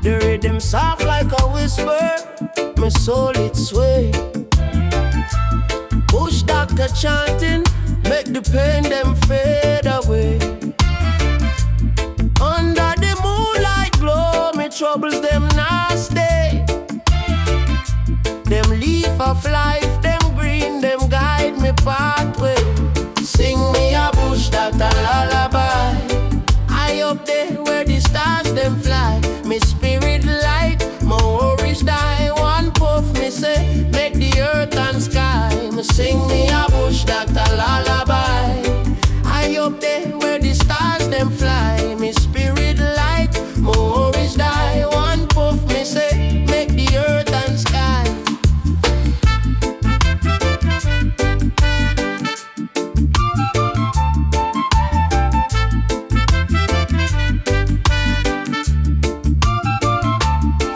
The rhythm soft like a whisper, my soul it sway. Push doctor chanting, make the pain them fade away. Under the moonlight glow, me troubles them nasty. Them leaf of life, them green, them guide me pathway. Sing me a bush doctor lullaby. I up there where the stars them fly. Me spirit light, my worries die. One puff me say, make the earth and sky. Me sing me a bush doctor lullaby. I up there where the stars them fly. Me spirit light, my worries die. One puff me say, make the earth and sky.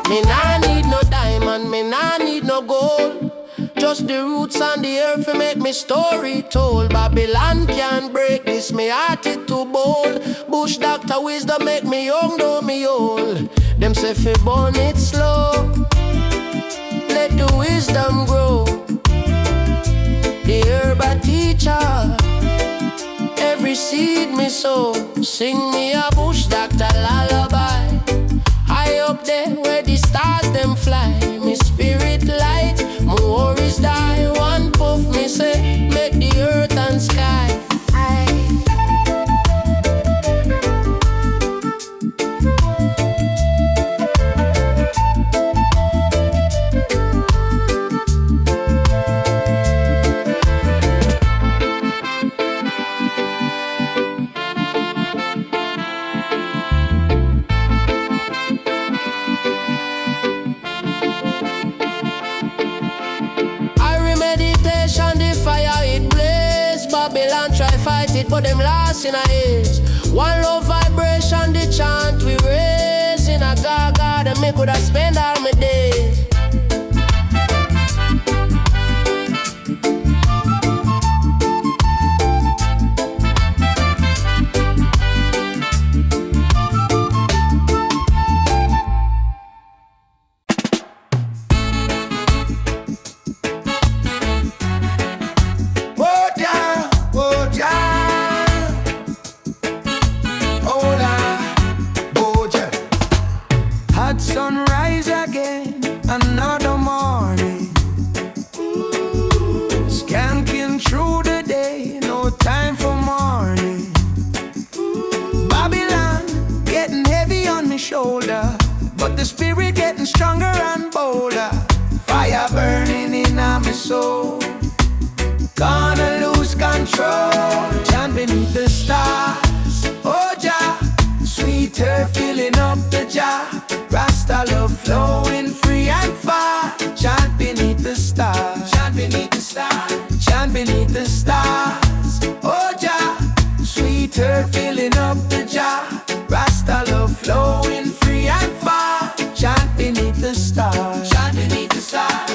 Me nah need no diamond, me nah need no gold. Just the roots and the earth to make me story told. Babylon can't break this, me heart it too bold. Bush doctor wisdom make me young though me old. Them say fi burn it slow, let the wisdom grow. The herb a teacher, every seed me sow. Sing me a bush doctor lullaby. High up there where the stars them fly. Me spirit light, my worries die. One puff me say, make the earth and sky. Babylon try fight it, but them lost in a haze. One low vibration, the chant we raise. In a gaga, them me coulda spend all my days. Sunrise again, another morning. Skanking through the day, no time for morning. Babylon getting heavy on my shoulder, but the spirit getting stronger and bolder. Fire burning in my soul, gonna lose control. Chant beneath the stars, oh Jah, sweeter filling up the jar. Rasta love flowing free and far. Chant beneath the stars, chant beneath the stars, chant beneath the stars. Oh Jah, sweeter filling up the jar. Rasta love flowing free and far. Chant beneath the stars, chant beneath the stars.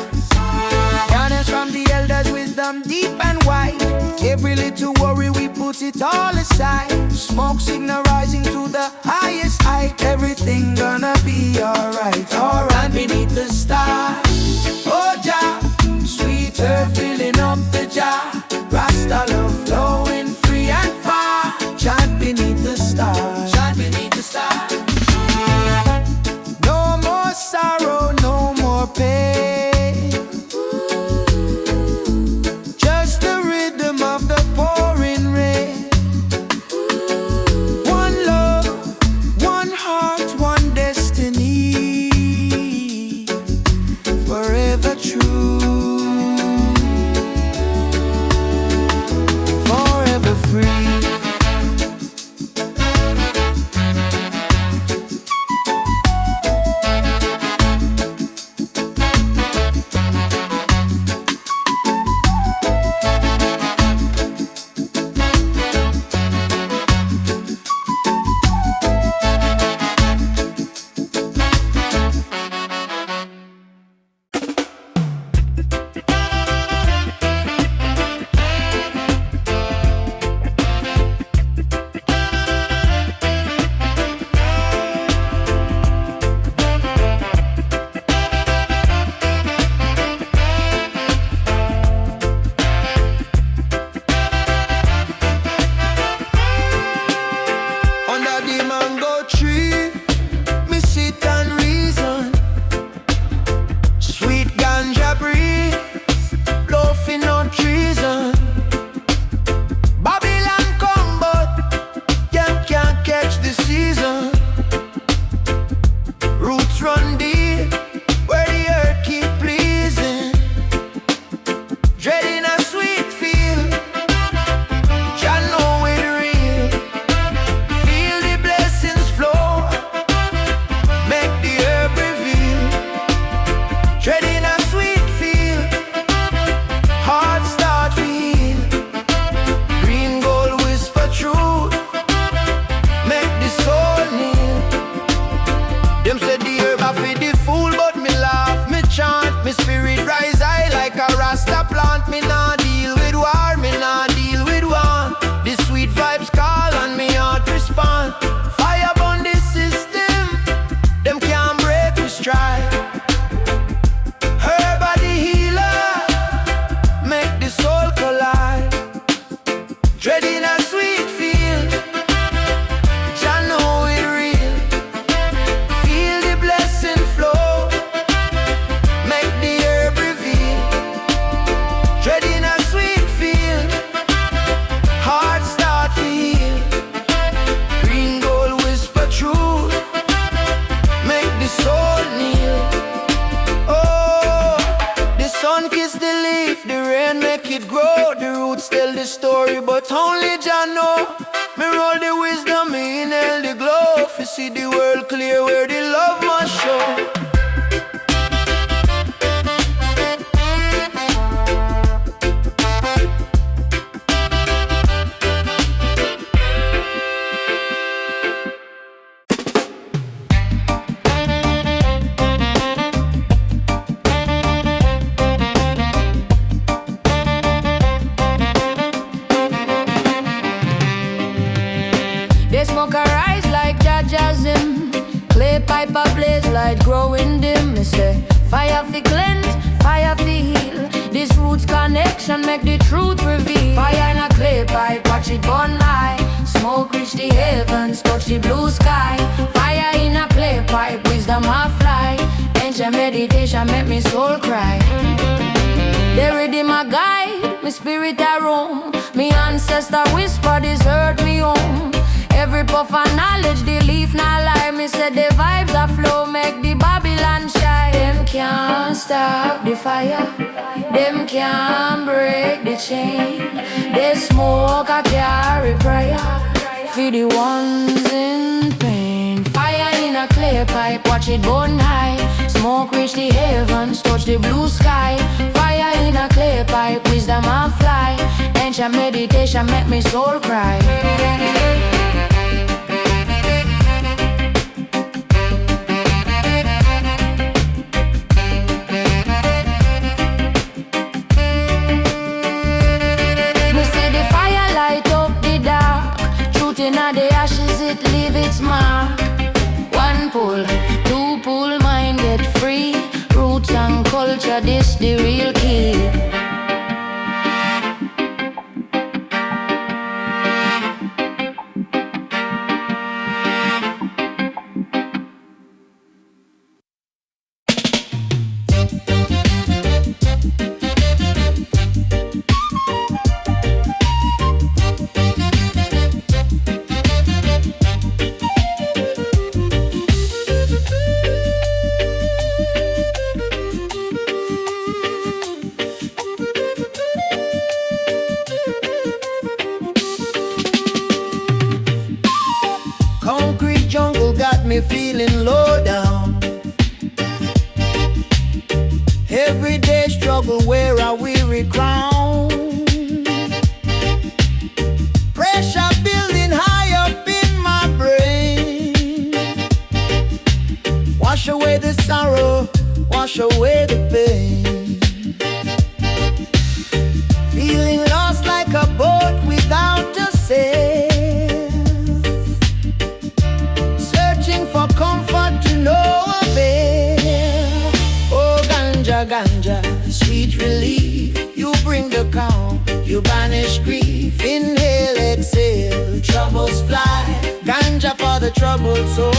Guidance from the elders, wisdom deep and wide. Every little worry we put it all aside. Smoke signal rising to the highest height. Everything gonna be alright, alright. Beneath the stars, oh Jah, sweeter filling up the jar. Rasta love flowing free and far. Chant beneath the stars, chant beneath the stars. No more sorrow, no more pain. Just the rhythm of the pouring rain. One love, one heart, one destiny. done deal, where the earth keep pleasing, dreading a sweet feel. Jah know it real. Feel the blessings flow, make the herb reveal. Dreading a sweet feel, heart start to heal. Green gold whisper truth, make the soul kneel. Them say the herb a feed the fool, but me laugh, me chant. Me spirit rise high like a Rasta plant. Me nah deal with war, me nah deal with want. The sweet vibes call and me heart respond. Fire burn this system, them can't break we stride. Herb a the healer, make the soul collide. Dreading a sweet feel, Jah know it real. Feel the blessing flow, make the herb reveal. Dreading a sweet feel, heart start to heal. Green gold whisper truth, make the soul kneel. Oh, the sun kiss the leaf, the rain make it grow. The roots tell the story, but only Jah know. Me roll the wisdom, me inhale the glow. To see the world clear where the love must show. They smoke a rise like Jajazim. Clay pipe a blaze light growing dim. Me say fire fi cleanse, fire fi heal. This roots connection make the truth reveal. Fire in a clay pipe, watch it burn high. Smoke reach the heavens, touch the blue sky. Fire in a clay pipe, wisdom a fly. Ancient meditation make me soul cry. They ready my guide, me spirit a roam. Me ancestor whisper this earth me home. Every puff of knowledge, the leaf not lie. Me say the vibes a flow, make the Babylon shine. Them can't stop the fire, them can't break the chain. They smoke a carry prayer for the ones in pain. Fire in a clay pipe, watch it burn high. Smoke reach the heavens, touch the blue sky. Fire in a clay pipe, wisdom a fly. Ancient meditation make me soul cry. Inna the ashes it leave its mark. One pull, two pull, mind get free. Roots and culture, this the real key. Me feeling low down. Everyday struggle wear a weary crown. Pressure building high up in my brain. Wash away the sorrow, wash away the pain. Feeling lost like a boat without a sail. For comfort to no avail. Oh ganja, ganja, sweet relief. You bring the calm, you banish grief. Inhale, exhale, troubles fly. Ganja for the troubled soul,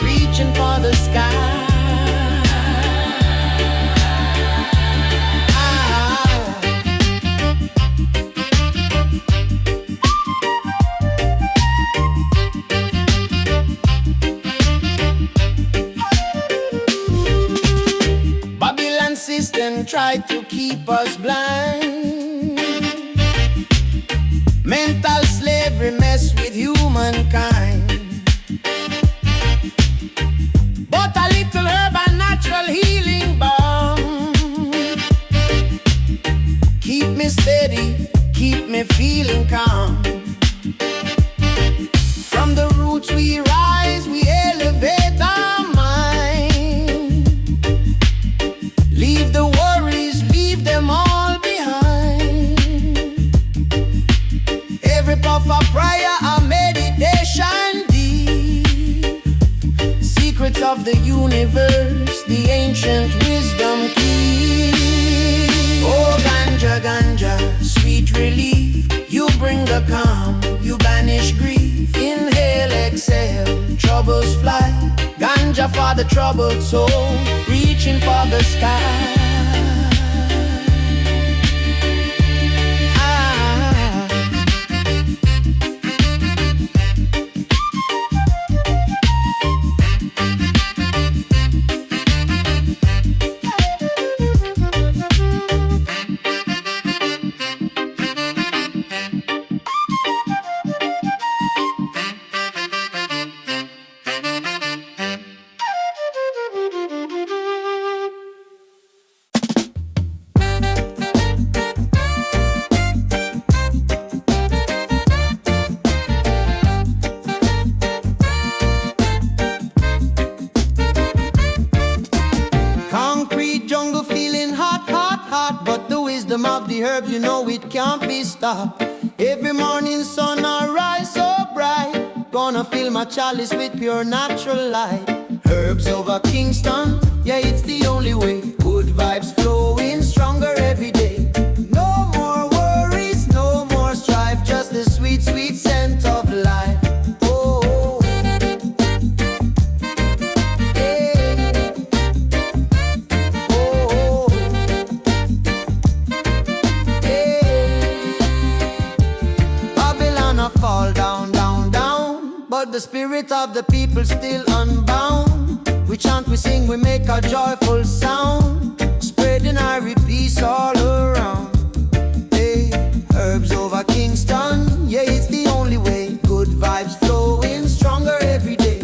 reaching for the sky. tried to keep us blind. Mental slavery mess with humankind. But a little herb and natural healing balm keep me steady, keep me feeling calm. From the roots we rise, we elevate our mind. Leave the worries, leave them all behind. Every puff of prayer, a meditation deep. Secrets of the universe, the ancient wisdom key. Oh, ganja, ganja, sweet relief. You bring the calm, you banish grief. Inhale, exhale, troubles fly. Ganja for the troubled soul, reaching for the sky. Of the herbs, you know it can't be stopped. Every morning sun will rise so bright. Gonna fill my chalice with pure natural light. Herbs over Kingston, yeah, it's the only way. Good vibes flowing stronger every day. No more worries, no more strife, just the sweet, sweet scent of life. Fall down, down, down, but the spirit of the people still unbound. We chant, we sing, we make a joyful sound, spreading our peace all around. Hey, herbs over Kingston, yeah, it's the only way. Good vibes flowing stronger every day.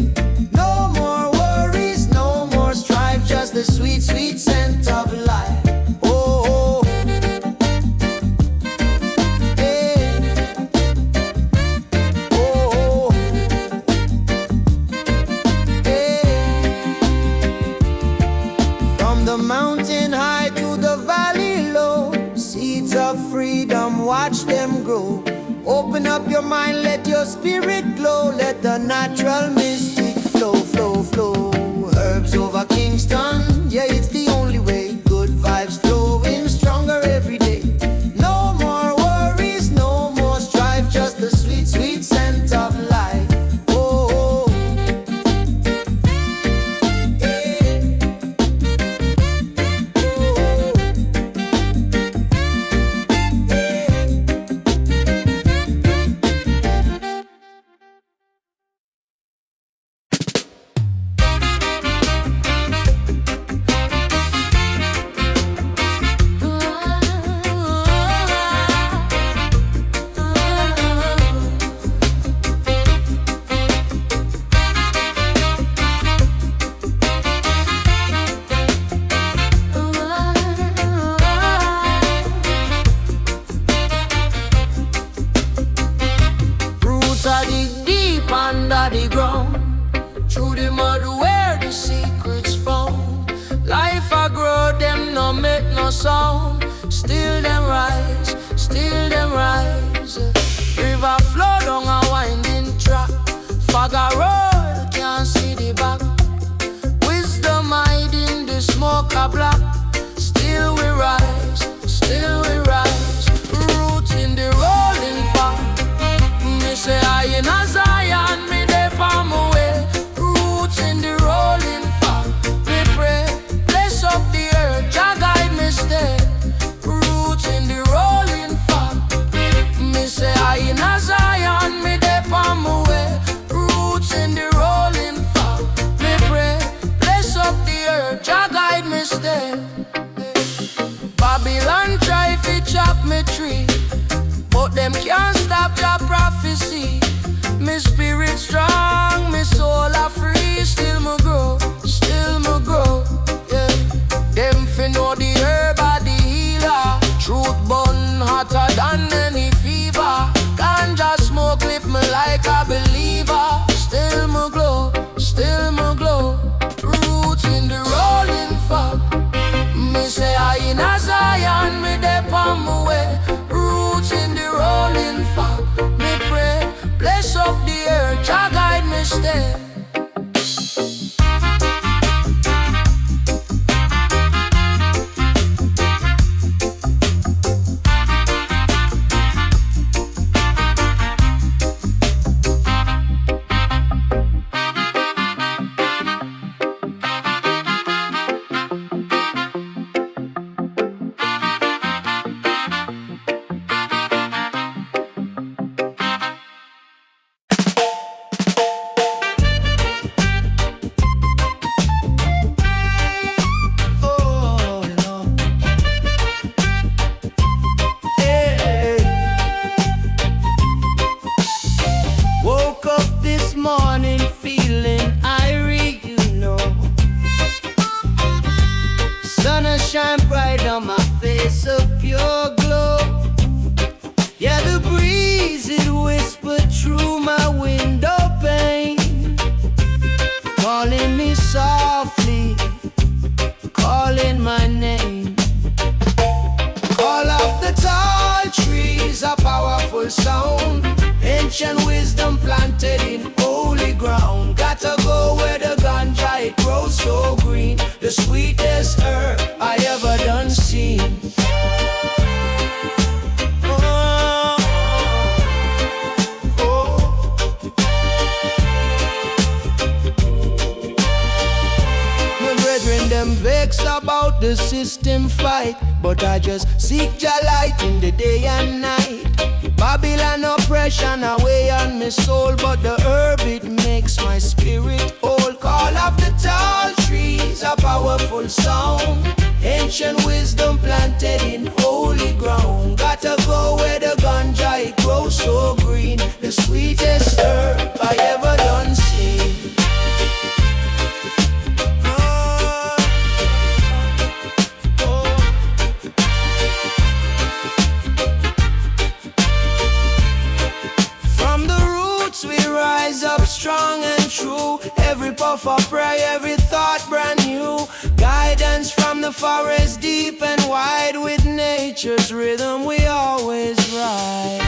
No more worries, no more strife, just the sweet, sweet scent of life. Mountain high to the valley low, seeds of freedom, watch them grow. Open up your mind, let your spirit glow. Let the natural mystic flow, flow, flow. Herbs over Kingston, yeah, it's the only way. Good vibes flowing stronger every day. No more worries, no more strife, just the sweet, sweet scent of life. Sound, still them rise, still them rise. River flow down a winding track. Fog a roll, can't see the back. Wisdom hiding the smoke a black. Still we rise, still we rise. Roots in the rolling fog. Me say I in a Zion, me dey palm away. Roots in the rolling fog. Me pray, bless up the earth, Jah guide me stay. Roots in the rolling fog. Me say I in a Zion, me dey palm away. Roots in the rolling fog. Me pray, bless up the earth, Jah guide me stay. shine bright on my face, a pure glow. Yeah, the breeze, it whispered through my window pane, calling me softly, calling my name. Call of the tall trees, a powerful sound, ancient wisdom planted in holy ground. Gotta go where the ganja, it grows so green, the sweetest herb I ever done seen. Them vex about the system fight, but I just seek Jah light in the day and night. Babylon oppression away on my soul, but the herb it makes my spirit whole. Call of the tall trees, a powerful sound, ancient wisdom planted in holy ground. Gotta go where the ganja, it grows so green, the sweetest herb I ever done seen. Strong and true, every puff of prayer, every thought brand new. Guidance from the forest deep and wide, with nature's rhythm we always ride.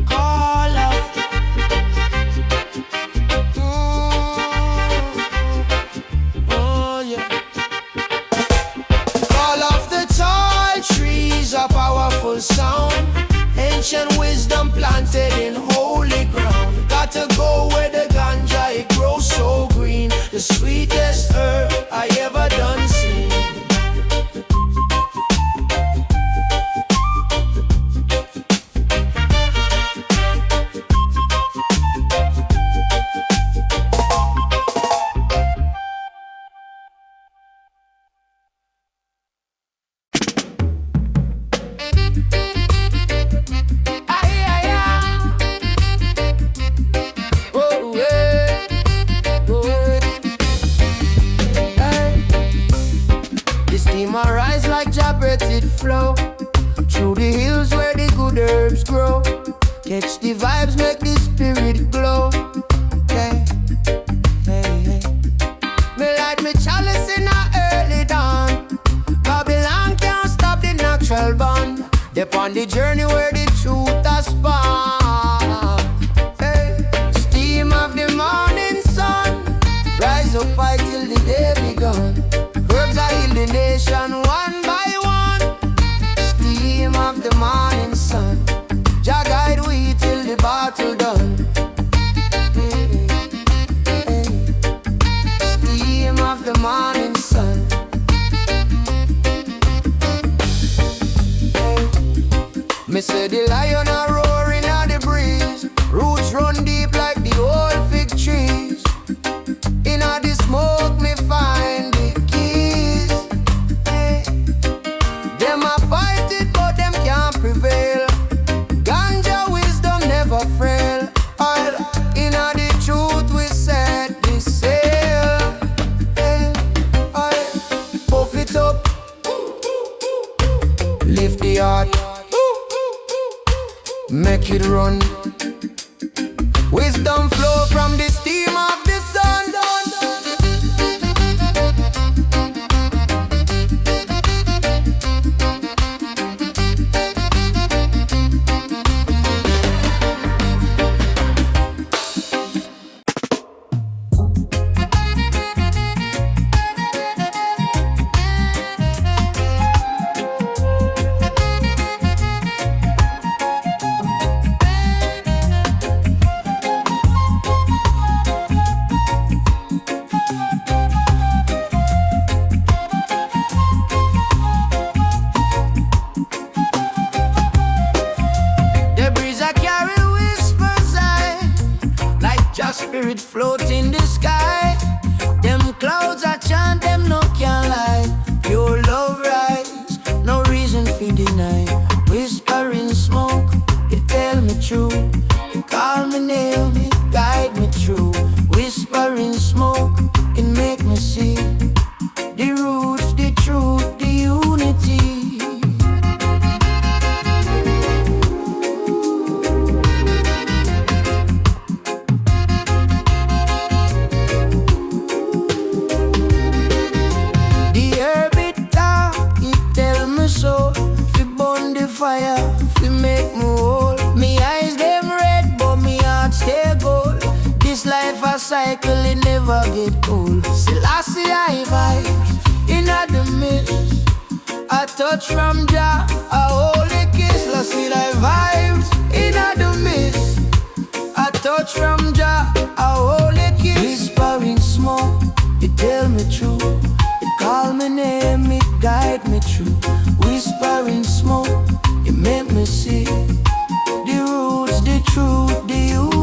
Call up, oh yeah. Call of the tall trees, a powerful sound, ancient wisdom planted in holy ground. Gotta go where the ganja, it grows so green, the sweetest herb I ever done seen. Flow through the hills where the good herbs grow. Catch the vibes, make the spirit glow. Hey, hey, hey. Me light me chalice in a early dawn. Babylon can't stop the natural bond. They're on the journey where the truth has spawned. Hey, steam of the morning sun, rise up high till the day begun. Herbs are heal the nation one by one. Of the morning sun, Jah guide we till the battle done. Steam of the morning sun. Me say the lion are roaring at the breeze, roots run deep like the old fig trees. In all the smoke me find the keys. Them a fight it, can't prevail. Ganja wisdom never frail. All in all the truth we set the sail. Puff it up, lift the heart, make it run. Wisdom flow from the steam of the sun. cycle, it never get old. Selassie I vibes in the mist. A touch from Jah, a holy kiss. Selassie I vibes in the mist. A touch from Jah, a holy kiss. Whispering smoke, it tell me true. It call my name, it guide me through. Whispering smoke, it make me see the roots, the truth, the youth.